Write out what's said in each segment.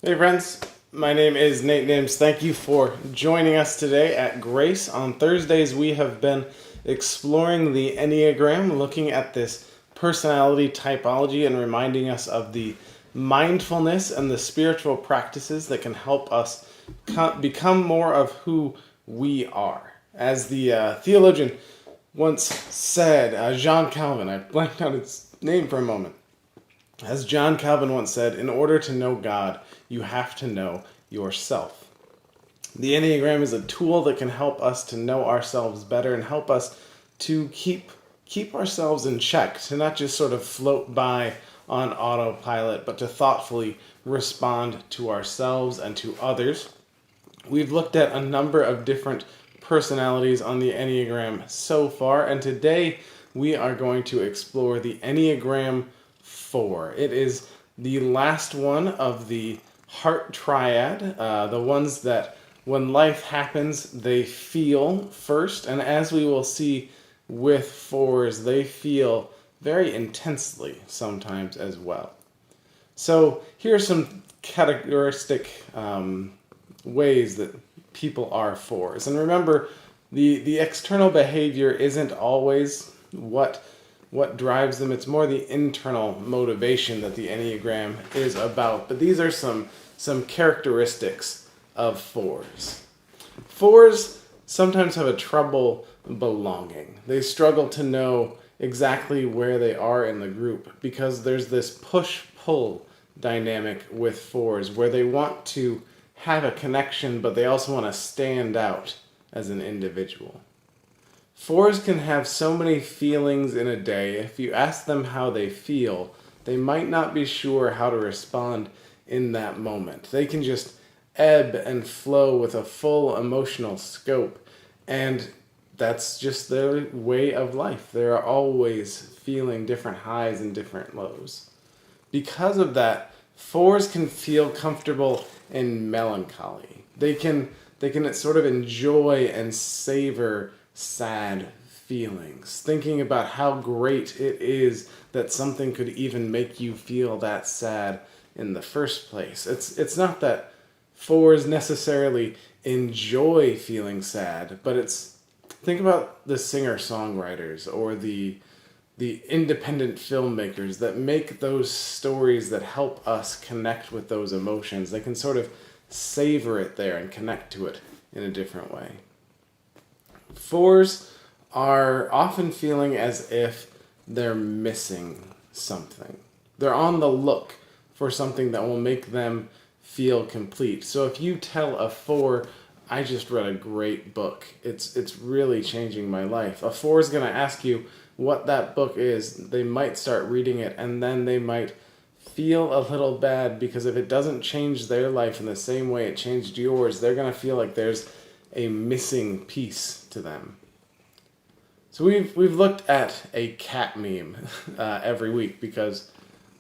Hey friends, my name is Nate Nims. Thank you for joining us today at Grace. On Thursdays we have been exploring the Enneagram, looking at this personality typology and reminding us of the mindfulness and the spiritual practices that can help us become more of who we are. As the theologian once said, Jean Calvin, I blanked out his name for a moment. As John Calvin once said, in order to know God, you have to know yourself. The Enneagram is a tool that can help us to know ourselves better and help us to keep ourselves in check, to not just sort of float by on autopilot, but to thoughtfully respond to ourselves and to others. We've looked at a number of different personalities on the Enneagram so far, and today we are going to explore the Enneagram 4. It is the last one of the heart triad, the ones that when life happens, they feel first, and as we will see with fours, they feel very intensely sometimes as well. So here are some characteristic ways that people are fours. And remember, the external behavior isn't always what drives them. It's more the internal motivation that the Enneagram is about. But these are some characteristics of fours. Fours sometimes have a trouble belonging. They struggle to know exactly where they are in the group because there's this push-pull dynamic with fours where they want to have a connection, but they also want to stand out as an individual. Fours can have so many feelings in a day. If you ask them how they feel, they might not be sure how to respond in that moment. They can just ebb and flow with a full emotional scope, and that's just their way of life. They're always feeling different highs and different lows. Because of that, fours can feel comfortable in melancholy. They can sort of enjoy and savor sad feelings, thinking about how great it is that something could even make you feel that sad in the first place. It's not that fours necessarily enjoy feeling sad, but think about the singer-songwriters or the independent filmmakers that make those stories that help us connect with those emotions. They can sort of savor it there and connect to it in a different way. Fours are often feeling as if they're missing something. They're on the look for something that will make them feel complete. So if you tell a four, I just read a great book, it's really changing my life, a four is going to ask you what that book is. They might start reading it and then they might feel a little bad because if it doesn't change their life in the same way it changed yours, they're going to feel like there's a missing piece to them. So we've looked at a cat meme every week because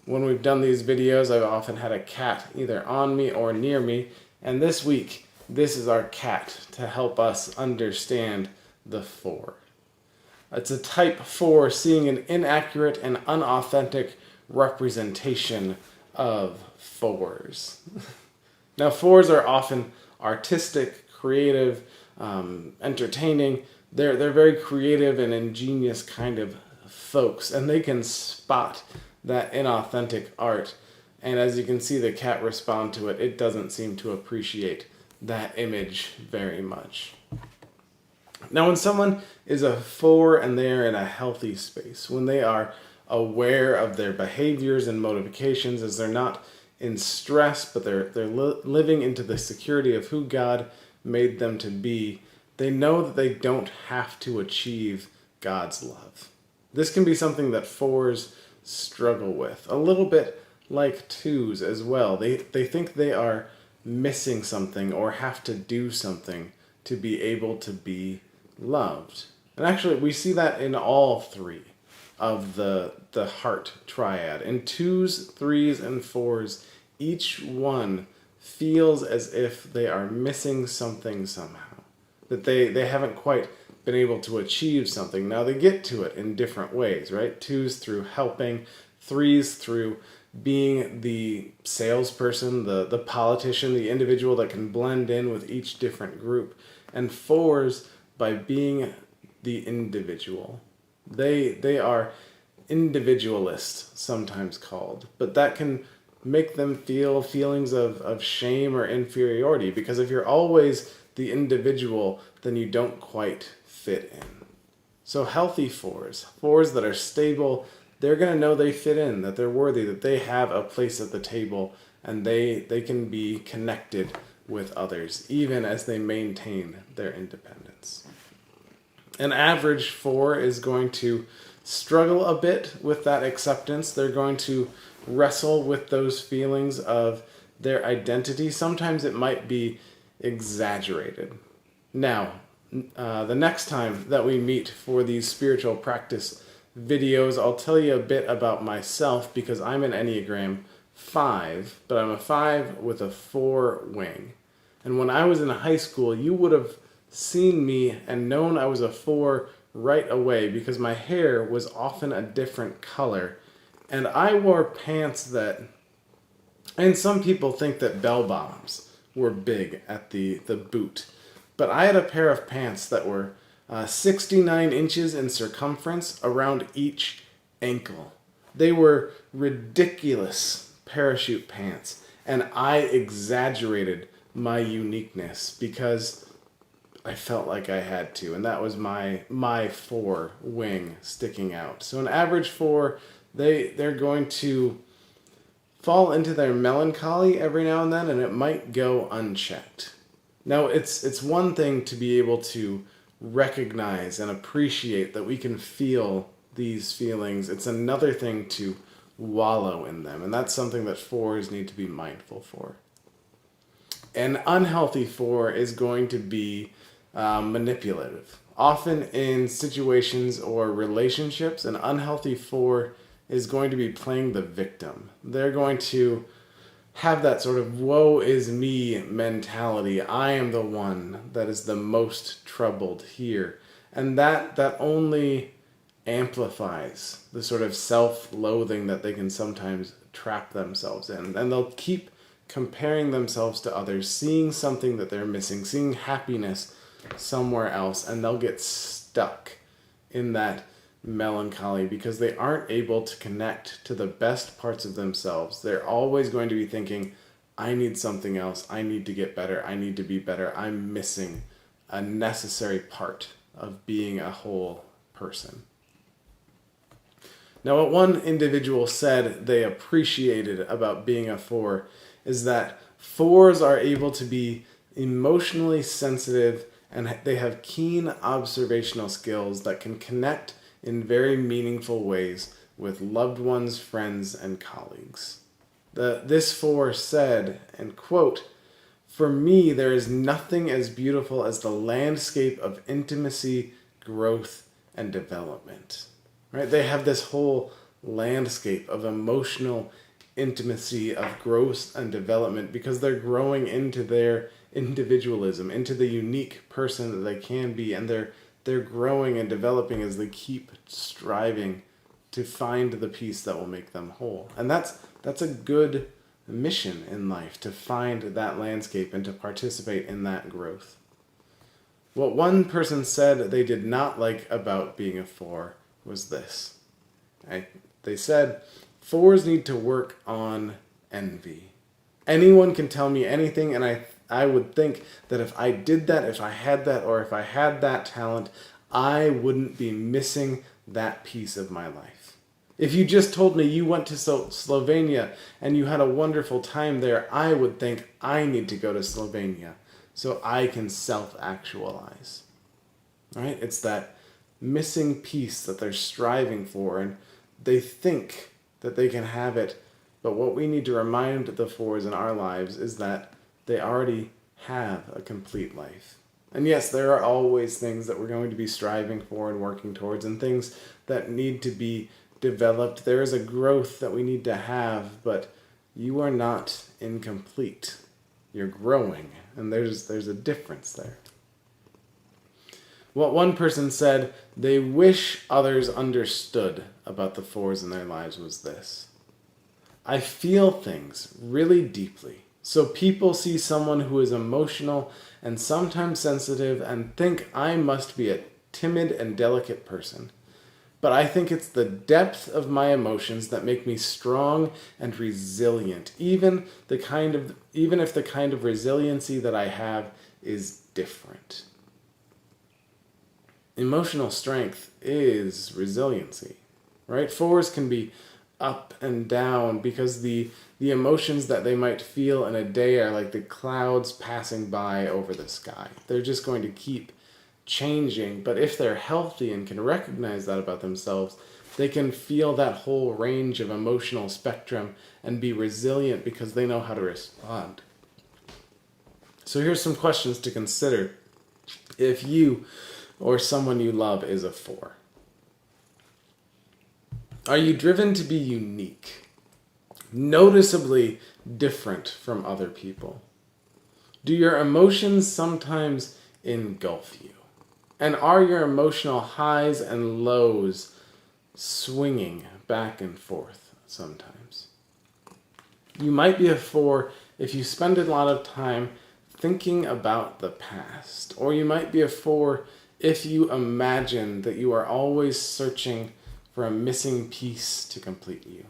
when we've done these videos, I've often had a cat either on me or near me, and this week, this is our cat to help us understand the four. It's a type 4 seeing an inaccurate and unauthentic representation of fours. Now, fours are often artistic, creative, entertaining. They're very creative and ingenious kind of folks, and they can spot that inauthentic art. And as you can see the cat respond to it, it doesn't seem to appreciate that image very much. Now, when someone is a 4 and they are in a healthy space, when they are aware of their behaviors and motivations, as they're not in stress, but they're living into the security of who God made them to be, they know that they don't have to achieve God's love. This can be something that 4s struggle with, a little bit like 2s as well. They think they are missing something or have to do something to be able to be loved. And actually, we see that in all 3 of the heart triad. In 2s, 3s, and 4s, each one feels as if they are missing something somehow, that they haven't quite been able to achieve something. Now, they get to it in different ways, right? 2s through helping, 3s through being the salesperson, the politician, the individual that can blend in with each different group. And fours by being the individual. They are individualist, sometimes called, but that can make them feel feelings of shame or inferiority, because if you're always the individual, then you don't quite fit in. So healthy fours that are stable, they're going to know they fit in, that they're worthy, that they have a place at the table, and they can be connected with others, even as they maintain their independence. An average four is going to struggle a bit with that acceptance. They're going to wrestle with those feelings of their identity. Sometimes it might be exaggerated. Now, the next time that we meet for these spiritual practice videos, I'll tell you a bit about myself, because I'm an Enneagram 5, but I'm a 5 with a 4 wing. And when I was in high school, you would have seen me and known I was a 4 right away, because my hair was often a different color. And I wore pants that, and some people think that bell bottoms were big at the boot. But I had a pair of pants that were 69 inches in circumference around each ankle. They were ridiculous parachute pants, and I exaggerated my uniqueness because I felt like I had to, and that was my 4 wing sticking out. So an average 4, they're going to fall into their melancholy every now and then, and it might go unchecked. Now, it's one thing to be able to recognize and appreciate that we can feel these feelings. It's another thing to wallow in them, and that's something that 4s need to be mindful for. An unhealthy 4 is going to be manipulative. Often in situations or relationships, an unhealthy 4 is going to be playing the victim. They're going to have that sort of woe is me mentality. I am the one that is the most troubled here. And that only amplifies the sort of self-loathing that they can sometimes trap themselves in. And they'll keep comparing themselves to others, seeing something that they're missing, seeing happiness somewhere else, and they'll get stuck in that melancholy because they aren't able to connect to the best parts of themselves. They're always going to be thinking, I need something else, I need to get better, I need to be better, I'm missing a necessary part of being a whole person. Now, what one individual said they appreciated about being a 4 is that 4s are able to be emotionally sensitive, and they have keen observational skills that can connect in very meaningful ways with loved ones, friends, and colleagues. This 4 said, and quote, "For me, there is nothing as beautiful as the landscape of intimacy, growth, and development." Right? They have this whole landscape of emotional intimacy, of growth and development, because they're growing into their individualism, into the unique person that they can be, and they're growing and developing as they keep striving to find the piece that will make them whole. And that's a good mission in life, to find that landscape and to participate in that growth. What one person said they did not like about being a 4 was this. They said, 4s need to work on envy. Anyone can tell me anything, and I would think that if I did that, if I had that, or if I had that talent, I wouldn't be missing that piece of my life. If you just told me you went to Slovenia and you had a wonderful time there, I would think I need to go to Slovenia so I can self-actualize. Right? It's that missing piece that they're striving for, and they think that they can have it, but what we need to remind the 4s in our lives is that they already have a complete life. And yes, there are always things that we're going to be striving for and working towards, and things that need to be developed. There is a growth that we need to have, but you are not incomplete. You're growing, and there's a difference there. What one person said they wish others understood about the 4s in their lives was this. I feel things really deeply. So people see someone who is emotional and sometimes sensitive and think I must be a timid and delicate person. But I think it's the depth of my emotions that make me strong and resilient, even if the kind of resiliency that I have is different. Emotional strength is resiliency, right? Fours can be up and down because the emotions that they might feel in a day are like the clouds passing by over the sky. They're just going to keep changing, but if they're healthy and can recognize that about themselves, they can feel that whole range of emotional spectrum and be resilient because they know how to respond. So here's some questions to consider if you or someone you love is a 4. Are you driven to be unique, noticeably different from other people? Do your emotions sometimes engulf you? And are your emotional highs and lows swinging back and forth sometimes? You might be a 4 if you spend a lot of time thinking about the past. Or you might be a 4 if you imagine that you are always searching for a missing piece to complete you.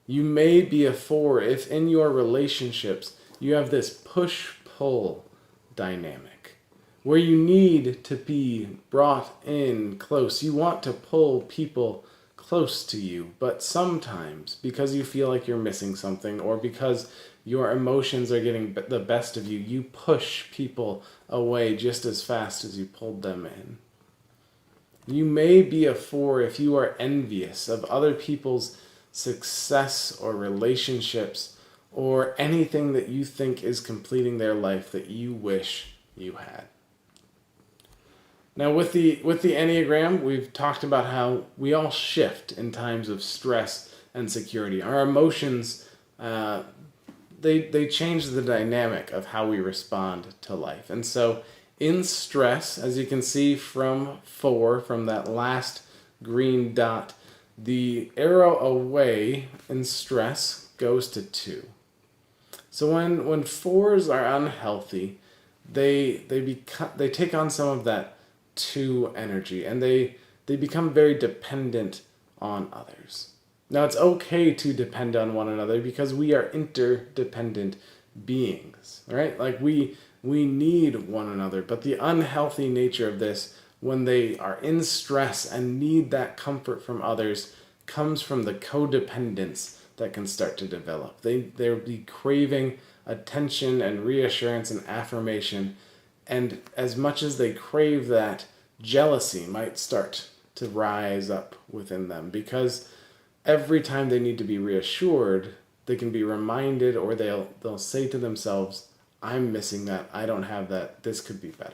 You may be a 4 if in your relationships you have this push-pull dynamic where you need to be brought in close. You want to pull people close to you, but sometimes because you feel like you're missing something or because your emotions are getting the best of you, you push people away just as fast as you pulled them in. You may be a 4 if you are envious of other people's success or relationships or anything that you think is completing their life that you wish you had. Now with the Enneagram, we've talked about how we all shift in times of stress and security. Our emotions, they change the dynamic of how we respond to life. And so in stress, as you can see from 4, from that last green dot, the arrow away in stress goes to 2. So when 4s are unhealthy, they take on some of that 2 energy, and they become very dependent on others. Now it's okay to depend on one another because we are interdependent beings, right? Like we need one another, but the unhealthy nature of this, when they are in stress and need that comfort from others, comes from the codependence that can start to develop. They'll be craving attention and reassurance and affirmation, and as much as they crave that, jealousy might start to rise up within them because every time they need to be reassured, they can be reminded, or they'll say to themselves, I'm missing that, I don't have that, this could be better.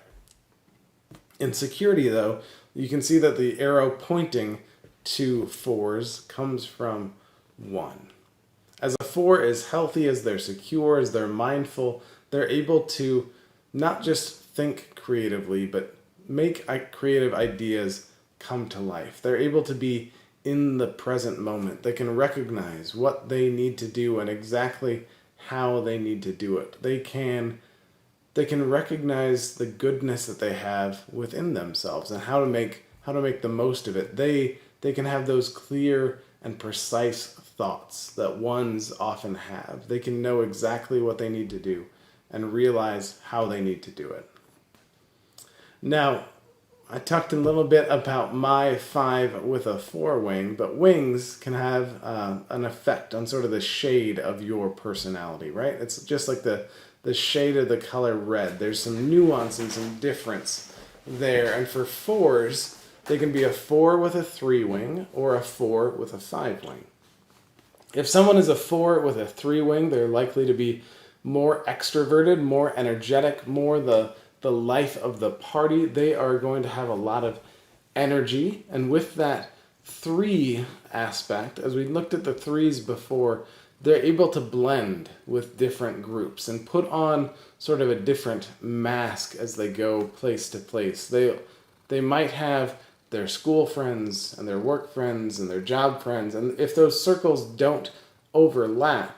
In security, though, you can see that the arrow pointing to 4s comes from 1. As a 4 is healthy, as they're secure, as they're mindful, they're able to not just think creatively, but make creative ideas come to life. They're able to be in the present moment. They can recognize what they need to do and exactly how they need to do it. They can recognize the goodness that they have within themselves and how to make the most of it. They can have those clear and precise thoughts that 1s often have. They can know exactly what they need to do and realize how they need to do it. Now, I talked a little bit about my 5 with a 4 wing, but wings can have an effect on sort of the shade of your personality, right? It's just like the shade of the color red. There's some nuance and some difference there. And for 4s, they can be a 4 with a 3 wing or a 4 with a 5 wing. If someone is a 4 with a 3 wing, they're likely to be more extroverted, more energetic, more the life of the party. They are going to have a lot of energy. And with that 3 aspect, as we looked at the 3s before, they're able to blend with different groups and put on sort of a different mask as they go place to place. They might have their school friends and their work friends and their job friends, and if those circles don't overlap,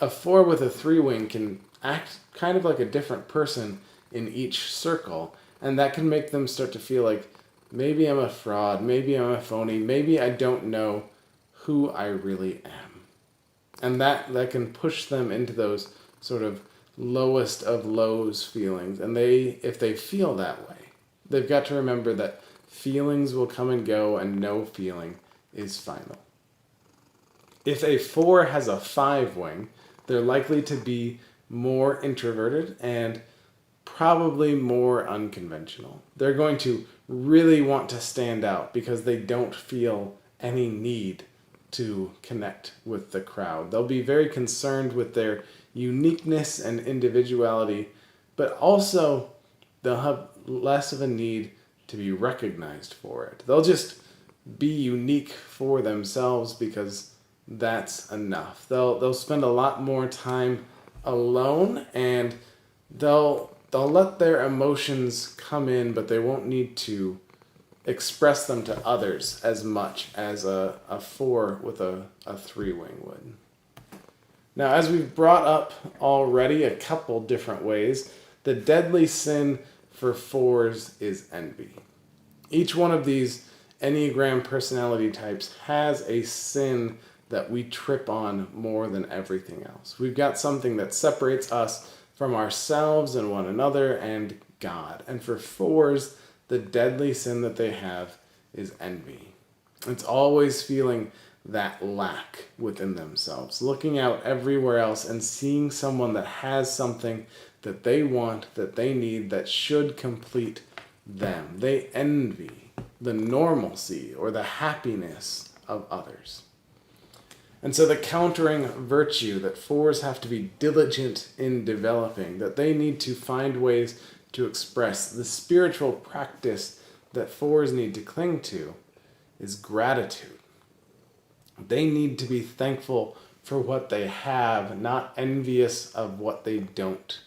a 4 with a 3 wing can act kind of like a different person in each circle, and that can make them start to feel like maybe I'm a fraud, maybe I'm a phony, maybe I don't know who I really am. And that can push them into those sort of lowest of lows feelings. And if they feel that way, they've got to remember that feelings will come and go and no feeling is final. If a 4 has a 5 wing, they're likely to be more introverted and probably more unconventional. They're going to really want to stand out because they don't feel any need to connect with the crowd. They'll be very concerned with their uniqueness and individuality, but also they'll have less of a need to be recognized for it. They'll just be unique for themselves because that's enough. They'll spend a lot more time alone, and they'll let their emotions come in, but they won't need to express them to others as much as a 4 with a 3 wing would. Now, as we've brought up already a couple different ways, the deadly sin for 4s is envy. Each one of these Enneagram personality types has a sin that we trip on more than everything else. We've got something that separates us from ourselves and one another and God. And for 4s, the deadly sin that they have is envy. It's always feeling that lack within themselves, looking out everywhere else and seeing someone that has something that they want, that they need, that should complete them. They envy the normalcy or the happiness of others. And so the countering virtue that 4s have to be diligent in developing, that they need to find ways to express, the spiritual practice that 4s need to cling to, is gratitude. They need to be thankful for what they have, not envious of what they don't.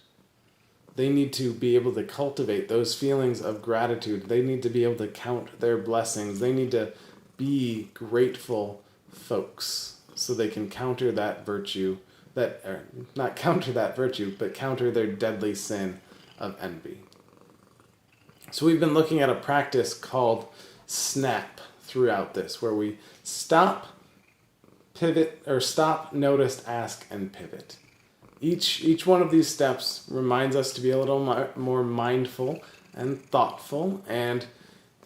They need to be able to cultivate those feelings of gratitude. They need to be able to count their blessings. They need to be grateful folks so they can counter that virtue, not counter that virtue, but counter their deadly sin of envy. So we've been looking at a practice called SNAP throughout this, where we stop, pivot, or stop, notice, ask, and pivot. Each one of these steps reminds us to be a little more mindful and thoughtful, and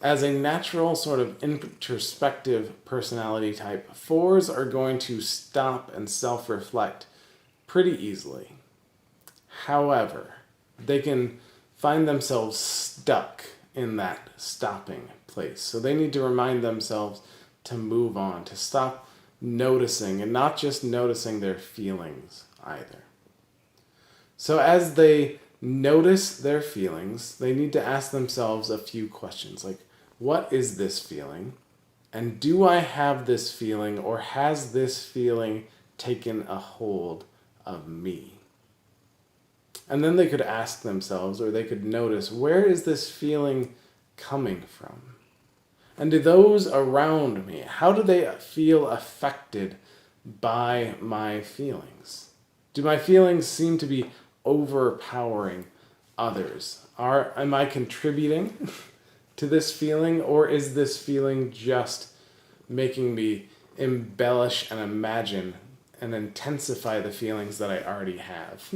as a natural sort of introspective personality type, 4s are going to stop and self-reflect pretty easily. However, they can find themselves stuck in that stopping place. So they need to remind themselves to move on, to stop noticing, and not just noticing their feelings either. So as they notice their feelings, they need to ask themselves a few questions, like, what is this feeling? And do I have this feeling, or has this feeling taken a hold of me? And then they could ask themselves, or they could notice, where is this feeling coming from? And do those around me, how do they feel affected by my feelings? Do my feelings seem to be overpowering others? Am I contributing to this feeling, or is this feeling just making me embellish and imagine and intensify the feelings that I already have?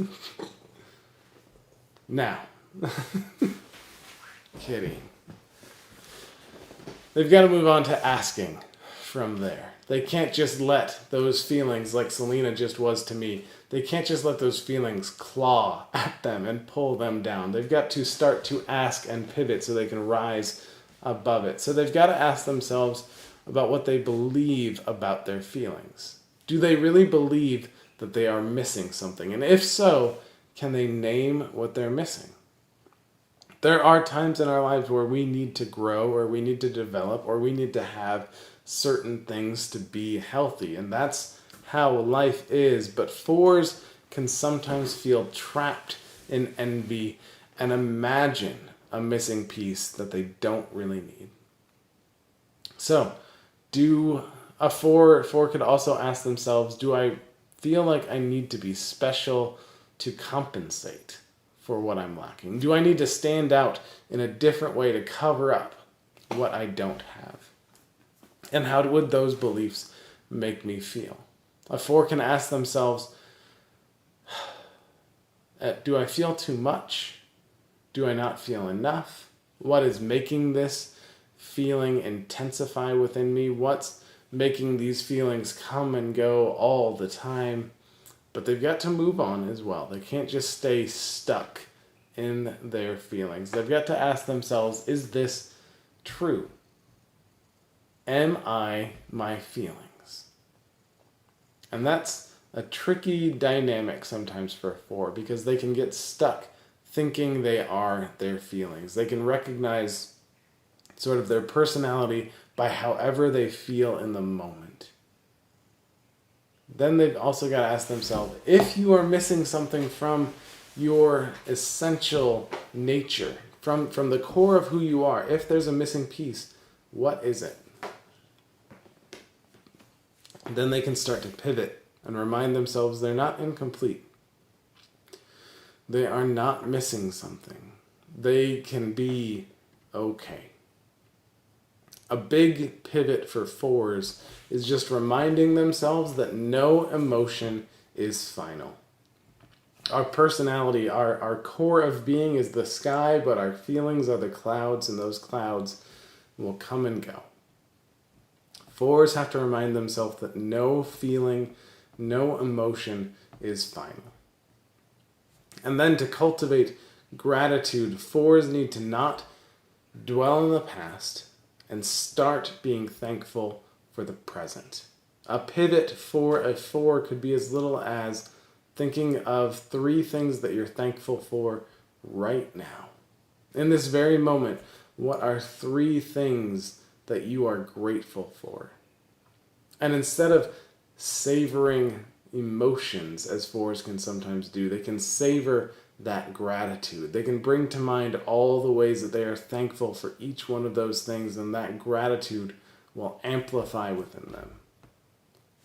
Now, kidding. They've got to move on to asking from there. They can't just let those feelings, like Selena just was to me, they can't just let those feelings claw at them and pull them down. They've got to start to ask and pivot so they can rise above it. So they've got to ask themselves about what they believe about their feelings. Do they really believe that they are missing something? And if so, can they name what they're missing? There are times in our lives where we need to grow, or we need to develop, or we need to have certain things to be healthy. And that's how life is. But 4s can sometimes feel trapped in envy and imagine a missing piece that they don't really need. So, a 4 could also ask themselves, do I feel like I need to be special to compensate for what I'm lacking? Do I need to stand out in a different way to cover up what I don't have? And how would those beliefs make me feel? A 4 can ask themselves, do I feel too much? Do I not feel enough? What is making this feeling intensify within me? What's making these feelings come and go all the time? But they've got to move on as well. They can't just stay stuck in their feelings. They've got to ask themselves, is this true? Am I my feelings? And that's a tricky dynamic sometimes for a 4, because they can get stuck thinking they are their feelings. They can recognize sort of their personality by however they feel in the moment. Then they've also got to ask themselves, if you are missing something from your essential nature, from the core of who you are, if there's a missing piece, what is it? Then they can start to pivot and remind themselves they're not incomplete. They are not missing something. They can be okay. A big pivot for 4s is just reminding themselves that no emotion is final. Our personality, our core of being is the sky, but our feelings are the clouds, and those clouds will come and go. 4s have to remind themselves that no feeling, no emotion is final. And then to cultivate gratitude, 4s need to not dwell in the past and start being thankful for the present. A pivot for a 4 could be as little as thinking of 3 things that you're thankful for right now. In this very moment, what are 3 things that you are grateful for? And instead of savoring emotions, as 4s can sometimes do, they can savor that gratitude. They can bring to mind all the ways that they are thankful for each one of those things, and that gratitude will amplify within them.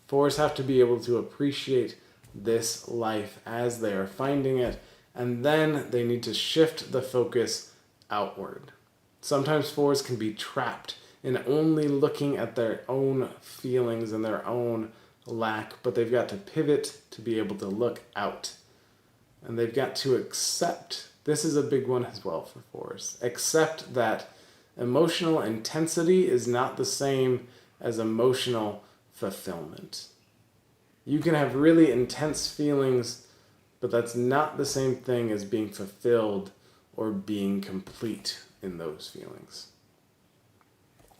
4s have to be able to appreciate this life as they are finding it, and then they need to shift the focus outward. Sometimes 4s can be trapped in only looking at their own feelings and their own lack, but they've got to pivot to be able to look out. And they've got to accept, this is a big one as well for 4s, accept that emotional intensity is not the same as emotional fulfillment. You can have really intense feelings, but that's not the same thing as being fulfilled or being complete in those feelings.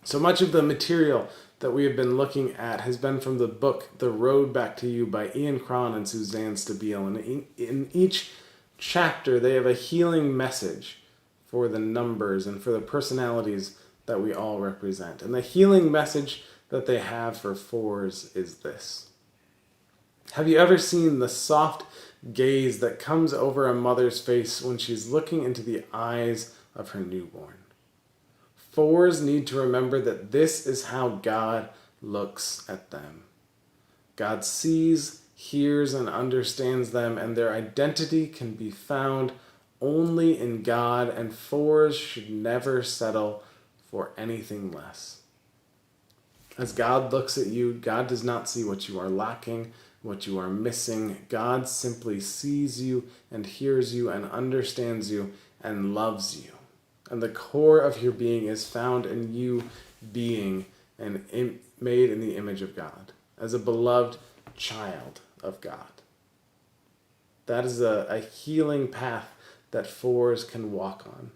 So much of the material that we have been looking at has been from the book The Road Back to You by Cron and Suzanne Stabile. And in each chapter, they have a healing message for the numbers and for the personalities that we all represent. And the healing message that they have for 4s is this. Have you ever seen the soft gaze that comes over a mother's face when she's looking into the eyes of her newborn? 4s need to remember that this is how God looks at them. God sees, hears, and understands them, and their identity can be found only in God, and 4s should never settle for anything less. As God looks at you, God does not see what you are lacking, what you are missing. God simply sees you and hears you and understands you and loves you. And the core of your being is found in you being made in the image of God, as a beloved child of God. That is a healing path that 4s can walk on.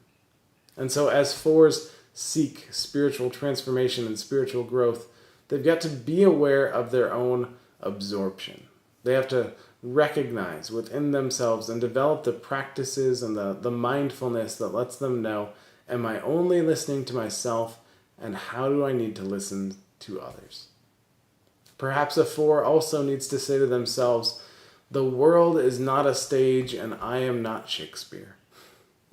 And so as 4s seek spiritual transformation and spiritual growth, they've got to be aware of their own absorption. They have to recognize within themselves and develop the practices and the mindfulness that lets them know, am I only listening to myself, and how do I need to listen to others? Perhaps a 4 also needs to say to themselves, the world is not a stage and I am not Shakespeare.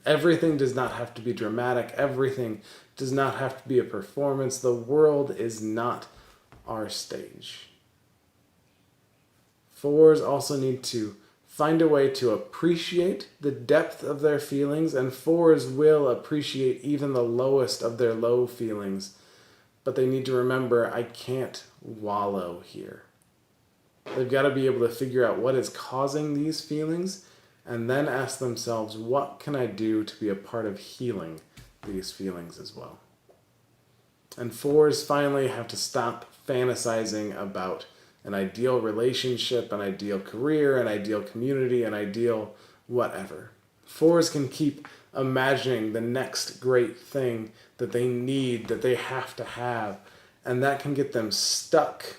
Everything does not have to be dramatic. Everything does not have to be a performance. The world is not our stage. Fours also need to find a way to appreciate the depth of their feelings, and fours will appreciate even the lowest of their low feelings. But they need to remember, I can't wallow here. They've got to be able to figure out what is causing these feelings and then ask themselves, what can I do to be a part of healing these feelings as well? And fours finally have to stop fantasizing about an ideal relationship, an ideal career, an ideal community, an ideal whatever. Fours can keep imagining the next great thing that they need, that they have to have, and that can get them stuck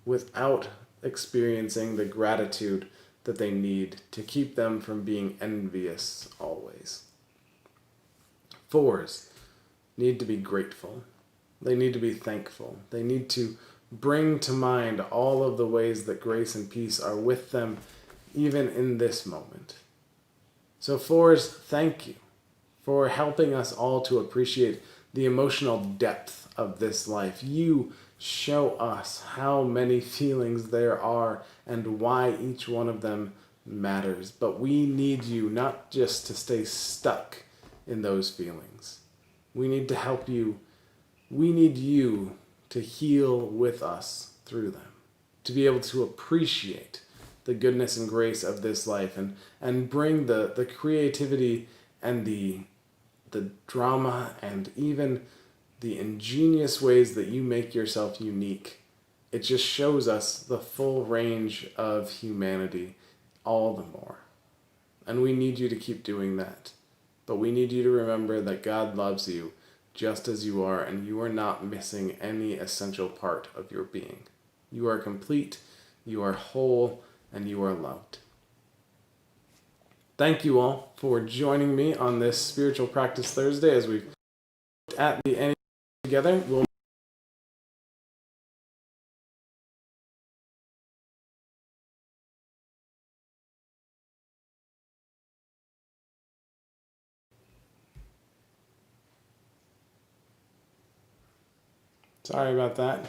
without experiencing the gratitude that they need to keep them from being envious always. Fours need to be grateful. They need to be thankful. They need to bring to mind all of the ways that grace and peace are with them, even in this moment. So fours, thank you for helping us all to appreciate the emotional depth of this life. You show us how many feelings there are and why each one of them matters. But we need you not just to stay stuck in those feelings. We need to help you. We need you to heal with us through them, to be able to appreciate the goodness and grace of this life and bring the creativity and the drama and even the ingenious ways that you make yourself unique. It just shows us the full range of humanity all the more. And we need you to keep doing that. But we need you to remember that God loves you just as you are, and you are not missing any essential part of your being. You are complete, you are whole, and you are loved. Thank you all for joining me on this Spiritual Practice Thursday as we've looked at the Enneagram together. Sorry about that.